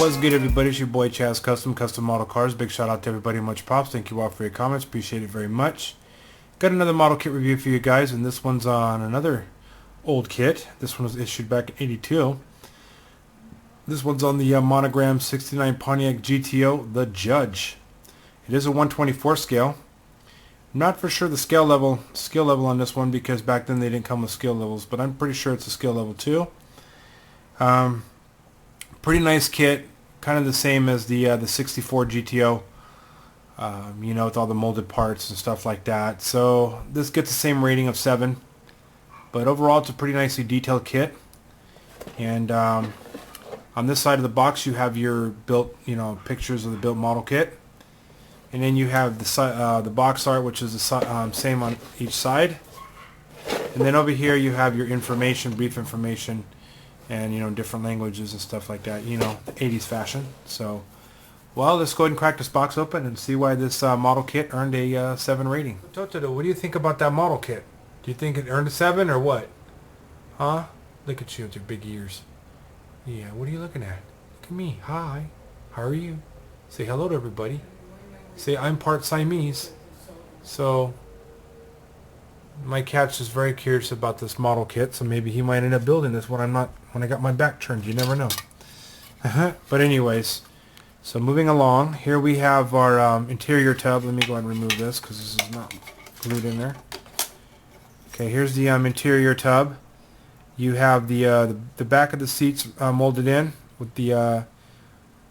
What's good, everybody? It's your boy Chaz Custom Model Cars. Big shout out to everybody. Much props. Thank you all for your comments. Appreciate it very much. Got another model kit review for you guys, and this one's on another old kit. This one was issued back in '82. This one's on the Monogram '69 Pontiac GTO, the Judge. It is a 124 scale. I'm not for sure the skill level on this one because back then they didn't come with skill levels, but I'm pretty sure it's a skill level 2. Pretty nice kit, kind of the same as the 64 GTO, you know, with all the molded parts and stuff like that. So this gets the same rating of 7, but overall it's a pretty nicely detailed kit. And on this side of the box you have your built, you know, pictures of the built model kit, and then you have the box art, which is the same on each side. And then over here you have your information, brief information, and, you know, different languages and stuff like that, you know, 80s fashion. So, well, let's go ahead and crack this box open and see why this model kit earned a 7 rating. Toto, what do you think about that model kit? Do you think it earned a 7 or what? Huh? Look at you with your big ears. Yeah, what are you looking at? Look at me. Hi. How are you? Say hello to everybody. Say I'm part Siamese. So my cat's just very curious about this model kit, so maybe he might end up building this when I got my back turned. You never know. But anyways, so moving along, here we have our interior tub. Let me go ahead and remove this because this is not glued in there. Okay, here's the interior tub. You have the back of the seats molded in with the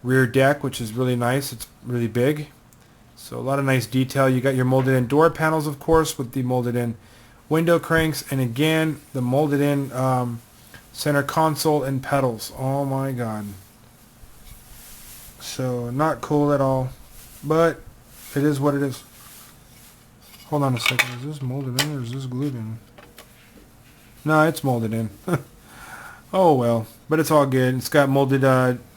rear deck, which is really nice. It's really big. So a lot of nice detail. You got your molded in door panels, of course, with the molded in window cranks, and again the molded in center console and pedals. Oh my god. So not cool at all, but it is what it is. Hold on a second. Is this molded in or is this glued in? No, it's molded in. Oh well, but it's all good. It's got molded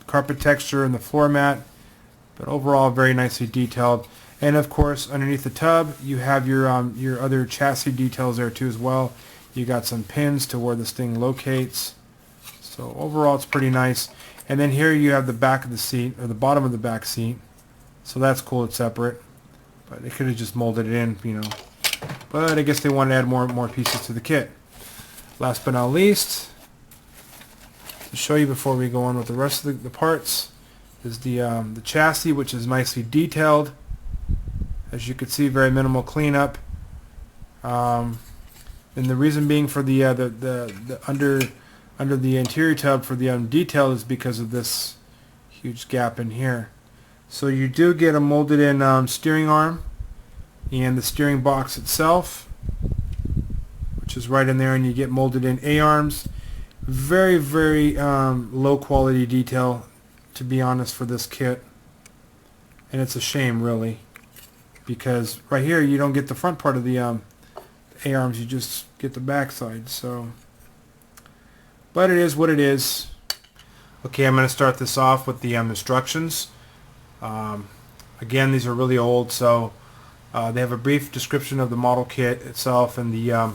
carpet texture in the floor mat, but overall very nicely detailed. And of course, underneath the tub, you have your other chassis details there too as well. You got some pins to where this thing locates. So overall, it's pretty nice. And then here you have the back of the seat, or the bottom of the back seat. So that's cool. It's separate, but they could have just molded it in, you know. But I guess they wanted to add more pieces to the kit. Last but not least, to show you before we go on with the rest of the parts, is the chassis, which is nicely detailed. As you can see, very minimal cleanup. And the reason being for the under the interior tub for the detail is because of this huge gap in here. So you do get a molded in steering arm and the steering box itself, which is right in there, and you get molded in A-arms. Very, very low quality detail, to be honest, for this kit. And it's a shame, really, because right here you don't get the front part of the A-arms, you just get the back side. So, but it is what it is. Okay, I'm going to start this off with the instructions. Again, these are really old, so they have a brief description of the model kit itself and the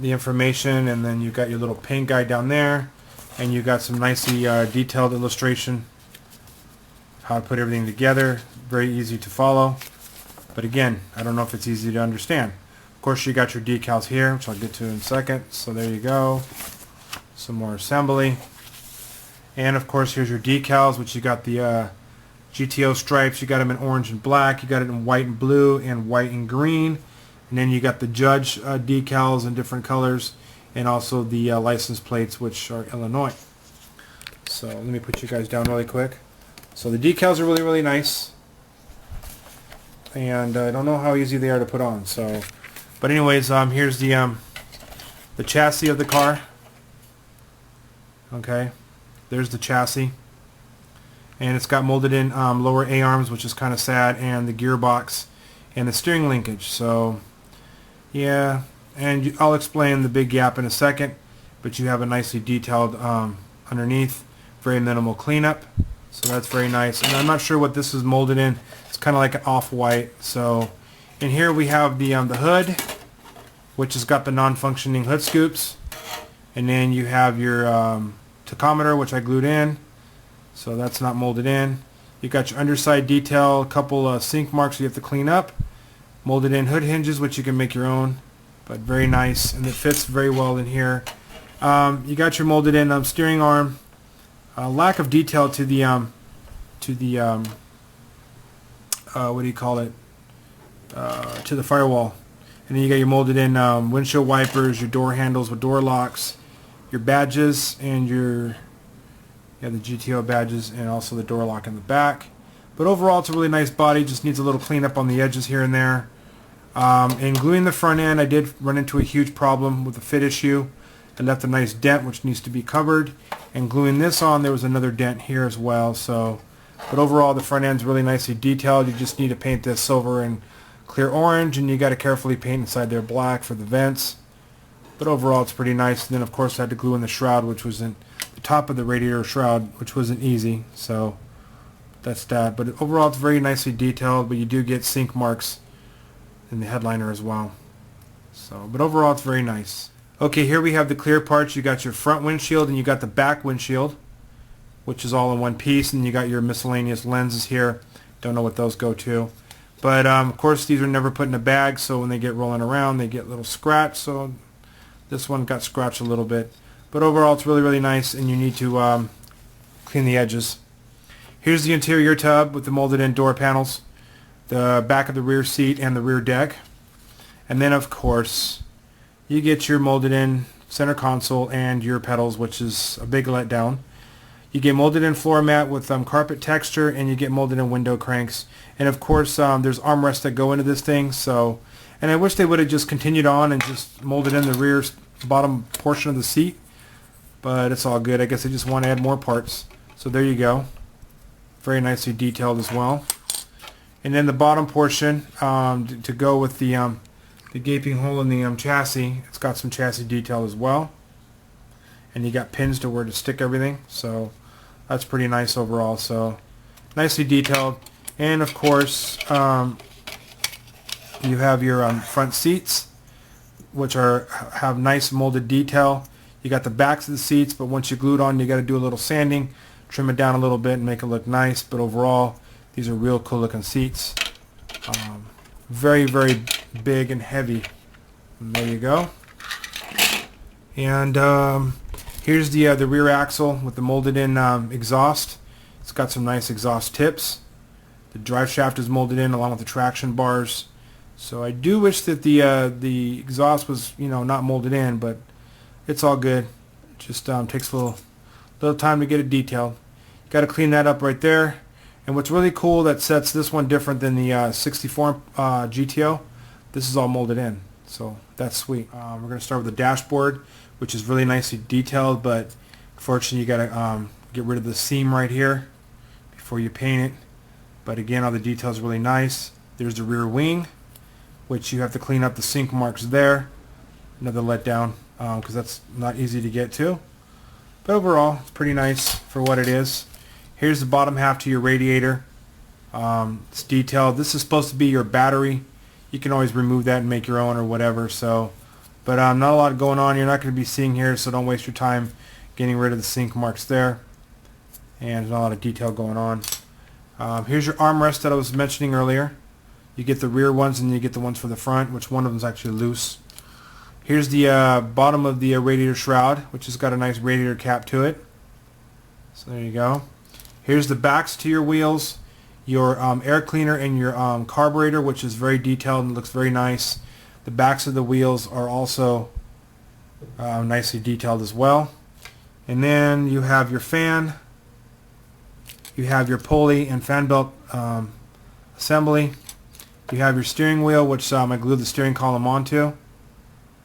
information, and then you got your little paint guide down there, and you got some nicely detailed illustration of how to put everything together. Very easy to follow, but again, I don't know if it's easy to understand. Of course, you got your decals here, which I'll get to in a second. So there you go, some more assembly, and of course here's your decals, which you got the GTO stripes. You got them in orange and black, you got it in white and blue and white and green, and then you got the Judge decals in different colors, and also the license plates, which are Illinois. So let me put you guys down really quick. So the decals are really, really nice, and I don't know how easy they are to put on. So, but anyways, here's the chassis of the car. Okay, there's the chassis, and it's got molded in lower A-arms, which is kind of sad, and the gearbox and the steering linkage. So yeah, and I'll explain the big gap in a second, but you have a nicely detailed underneath, very minimal cleanup, so that's very nice. And I'm not sure what this is molded in. It's kind of like an off-white. So, and here we have the hood, which has got the non-functioning hood scoops, and then you have your tachometer, which I glued in, so that's not molded in. You got your underside detail, a couple sink marks you have to clean up. Molded in hood hinges, which you can make your own, but very nice, and it fits very well in here. You got your molded in steering arm. Lack of detail to the what do you call it? To the firewall. And then you got your molded in windshield wipers, your door handles with door locks, your badges, and your the GTO badges, and also the door lock in the back. But overall, it's a really nice body. Just needs a little cleanup on the edges here and there. And gluing the front end, I did run into a huge problem with the fit issue. I left a nice dent which needs to be covered. And gluing this on, there was another dent here as well. So, but overall, the front end's really nicely detailed. You just need to paint this silver and clear orange, and you got to carefully paint inside there black for the vents. But overall, it's pretty nice. And then, of course, I had to glue in the shroud, which was in the top of the radiator shroud, which wasn't easy. So that's that. But overall, it's very nicely detailed. But you do get sink marks in the headliner as well. So, but overall, it's very nice. Okay, here we have the clear parts. You got your front windshield and you got the back windshield, which is all in one piece. And you got your miscellaneous lenses here. Don't know what those go to. But of course, these are never put in a bag, so when they get rolling around, they get a little scratch. So this one got scratched a little bit. But overall, it's really, really nice, and you need to clean the edges. Here's the interior tub with the molded in door panels, the back of the rear seat, and the rear deck. And then, of course, you get your molded in center console and your pedals, which is a big letdown. You get molded in floor mat with carpet texture, and you get molded in window cranks. And of course, there's armrests that go into this thing. So, and I wish they would have just continued on and just molded in the rear bottom portion of the seat. But it's all good. I guess I just want to add more parts. So there you go. Very nicely detailed as well. And then the bottom portion to go with the gaping hole in the chassis. It's got some chassis detail as well. And you got pins to where to stick everything. So that's pretty nice overall. So nicely detailed. And of course, you have your front seats, which have nice molded detail. You got the backs of the seats, but once you glue it on, you got to do a little sanding, trim it down a little bit, and make it look nice. But overall, these are real cool looking seats. Very, very big and heavy. And there you go. And here's the rear axle with the molded in exhaust. It's got some nice exhaust tips. The drive shaft is molded in along with the traction bars. So I do wish that the exhaust was not molded in, but it's all good. It just takes a little time to get it detailed. Got to clean that up right there. And what's really cool that sets this one different than the 64 GTO, this is all molded in. So that's sweet. We're going to start with the dashboard, which is really nicely detailed, but unfortunately you got to get rid of the seam right here before you paint it. But again, all the details are really nice. There's the rear wing, which you have to clean up the sink marks there. Another letdown because that's not easy to get to. But overall, it's pretty nice for what it is. Here's the bottom half to your radiator. It's detailed. This is supposed to be your battery. You can always remove that and make your own or whatever. So, but not a lot going on. You're not going to be seeing here, so don't waste your time getting rid of the sink marks there. And there's not a lot of detail going on. Here's your armrest that I was mentioning earlier. You get the rear ones and you get the ones for the front, which one of them is actually loose. Here's the bottom of the radiator shroud, which has got a nice radiator cap to it. So there you go. Here's the backs to your wheels, your air cleaner and your carburetor, which is very detailed and looks very nice. The backs of the wheels are also nicely detailed as well. And then you have your fan. You have your pulley and fan belt assembly. You have your steering wheel, which I glued the steering column onto.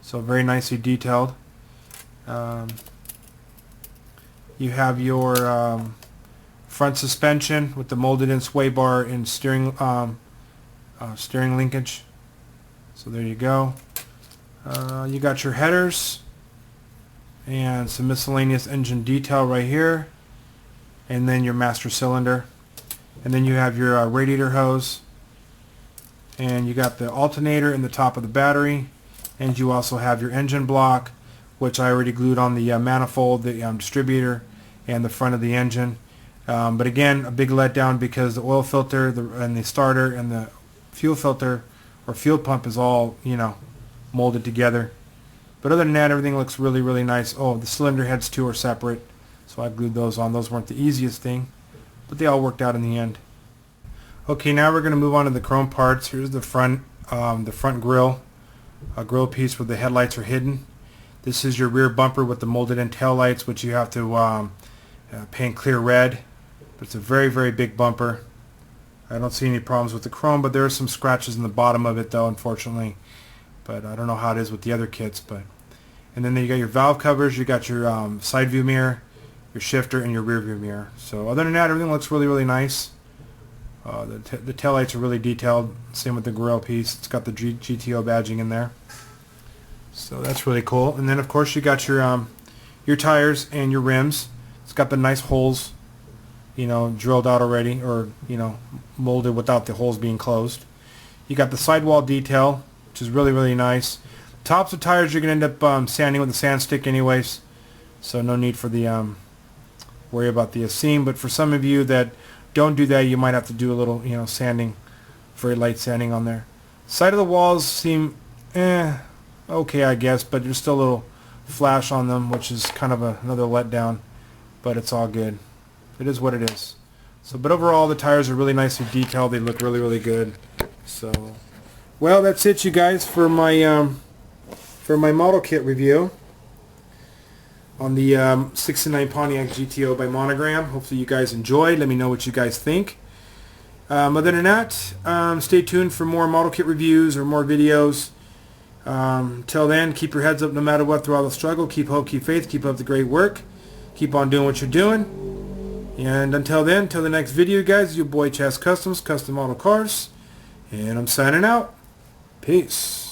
So very nicely detailed. You have your front suspension with the molded in sway bar and steering linkage. So there you go. You got your headers and some miscellaneous engine detail right here. And then your master cylinder. And then you have your radiator hose. And you got the alternator in the top of the battery. And you also have your engine block, which I already glued on the manifold, the distributor, and the front of the engine. But again, a big letdown because the oil filter and the starter and the fuel filter or fuel pump is all, you know, molded together. But other than that, everything looks really, really nice. Oh, the cylinder heads too are separate, so I glued those on. Those weren't the easiest thing, but they all worked out in the end. Okay, now we're going to move on to the chrome parts. Here's the front grill, a grill piece where the headlights are hidden. This is your rear bumper with the molded in tail lights, which you have to paint clear red. But it's a very, very big bumper. I don't see any problems with the chrome, but there are some scratches in the bottom of it, though, unfortunately. But I don't know how it is with the other kits. And then you got your valve covers, you got your side view mirror, your shifter, and your rear view mirror. So other than that, everything looks really, really nice. The taillights are really detailed. Same with the grill piece. It's got the GTO badging in there. So that's really cool. And then of course you got your tires and your rims. It's got the nice holes, you know, drilled out already, or, you know, molded without the holes being closed. You got the sidewall detail, which is really, really nice. Tops of tires you're going to end up sanding with a sand stick anyways, so no need for the worry about the seam. But for some of you that don't do that, you might have to do a little, you know, sanding, very light sanding on there. Side of the walls seem okay, I guess, but there's still a little flash on them, which is kind of another letdown, but it's all good. It is what it is. So, but overall, the tires are really nicely detailed. They look really, really good. So, well, that's it, you guys, for my model kit review on the 69 Pontiac GTO by Monogram. Hopefully you guys enjoyed. Let me know what you guys think. Other than that, stay tuned for more model kit reviews or more videos. Till then, keep your heads up no matter what through all the struggle. Keep hope, keep faith, keep up the great work. Keep on doing what you're doing. And until then, till the next video, guys, your boy Chaz Customs, Custom Auto Cars. And I'm signing out. Peace.